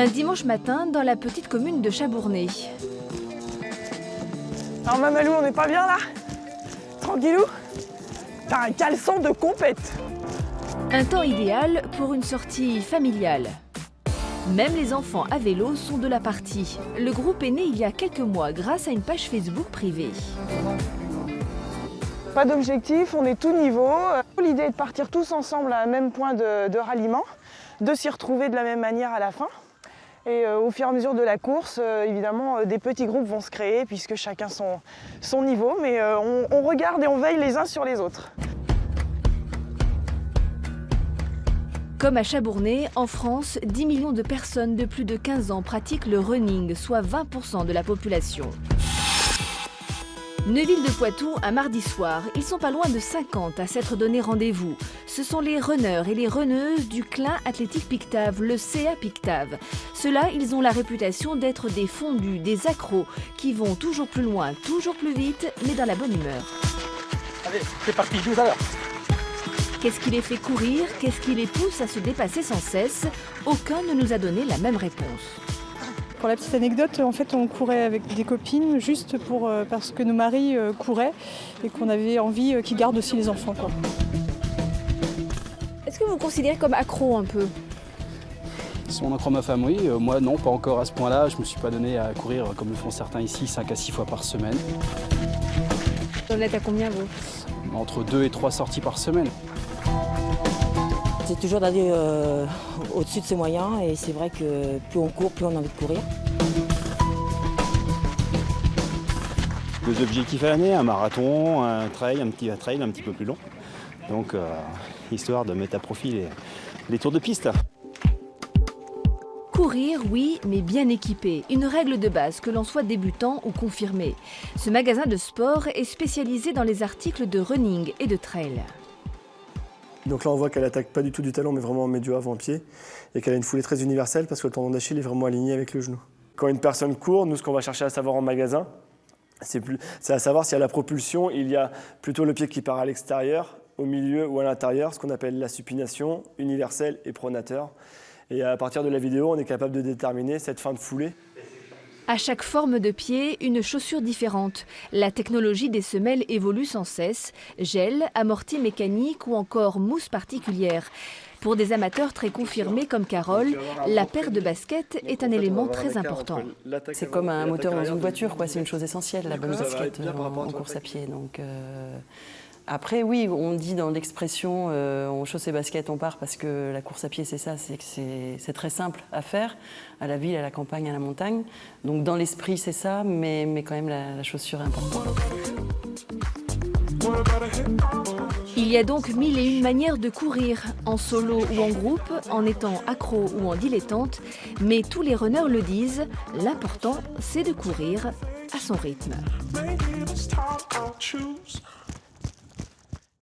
Un dimanche matin dans la petite commune de Chabournay. Alors Mamalou, on n'est pas bien là? Tranquillou? T'as un caleçon de compète. Un temps idéal pour une sortie familiale. Même les enfants à vélo sont de la partie. Le groupe est né il y a quelques mois grâce à une page Facebook privée. Pas d'objectif, on est tout niveau. L'idée est de partir tous ensemble à un même point de ralliement, de s'y retrouver de la même manière à la fin. Et au fur et à mesure de la course, évidemment, des petits groupes vont se créer puisque chacun son niveau, mais on regarde et on veille les uns sur les autres. Comme à Chabournay, en France, 10 millions de personnes de plus de 15 ans pratiquent le running, soit 20% de la population. Neuville-de-Poitou, un mardi soir, ils sont pas loin de 50 à s'être donné rendez-vous. Ce sont les runners et les runneuses du Klein Athlétique Pictave, le CA Pictave. Ceux-là, ils ont la réputation d'être des fondus, des accros, qui vont toujours plus loin, toujours plus vite, mais dans la bonne humeur. Allez, c'est parti, 12 à l'heure. Qu'est-ce qui les fait courir? Qu'est-ce qui les pousse à se dépasser sans cesse? Aucun ne nous a donné la même réponse. Pour la petite anecdote, en fait, on courait avec des copines juste parce que nos maris couraient et qu'on avait envie qu'ils gardent aussi les enfants, quoi. Est-ce que vous vous considérez comme accro un peu? Si on en croit ma femme, oui. Moi, non, pas encore à ce point-là. Je ne me suis pas donné à courir comme le font certains ici, 5 à 6 fois par semaine. Vous en êtes à combien, vous? Entre 2 et 3 sorties par semaine. C'est toujours d'aller au-dessus de ses moyens et c'est vrai que plus on court, plus on a envie de courir. Deux objectifs à l'année, un marathon, un trail un petit peu plus long. Donc, histoire de mettre à profit les tours de piste. Courir, oui, mais bien équipé. Une règle de base, que l'on soit débutant ou confirmé. Ce magasin de sport est spécialisé dans les articles de running et de trail. Donc là, on voit qu'elle attaque pas du tout du talon, mais vraiment médio avant-pied, et qu'elle a une foulée très universelle parce que le tendon d'Achille est vraiment aligné avec le genou. Quand une personne court, nous, ce qu'on va chercher à savoir en magasin, c'est à savoir si à la propulsion, il y a plutôt le pied qui part à l'extérieur, au milieu ou à l'intérieur, ce qu'on appelle la supination, universelle et pronateur. Et à partir de la vidéo, on est capable de déterminer cette fin de foulée. À chaque forme de pied, une chaussure différente. La technologie des semelles évolue sans cesse. Gel, amorti mécanique ou encore mousse particulière. Pour des amateurs très confirmés comme Carole, la paire de baskets est un élément très important. C'est comme un moteur dans une voiture, quoi. C'est une chose essentielle, la bonne basket en course à pied. Donc, après, oui, on dit dans l'expression on chausse ses baskets, on part, parce que la course à pied, c'est ça, c'est très simple à faire, à la ville, à la campagne, à la montagne. Donc dans l'esprit, c'est ça, mais quand même la chaussure est importante. Il y a donc 1001 manières de courir, en solo ou en groupe, en étant accro ou en dilettante, mais tous les runners le disent, l'important c'est de courir à son rythme.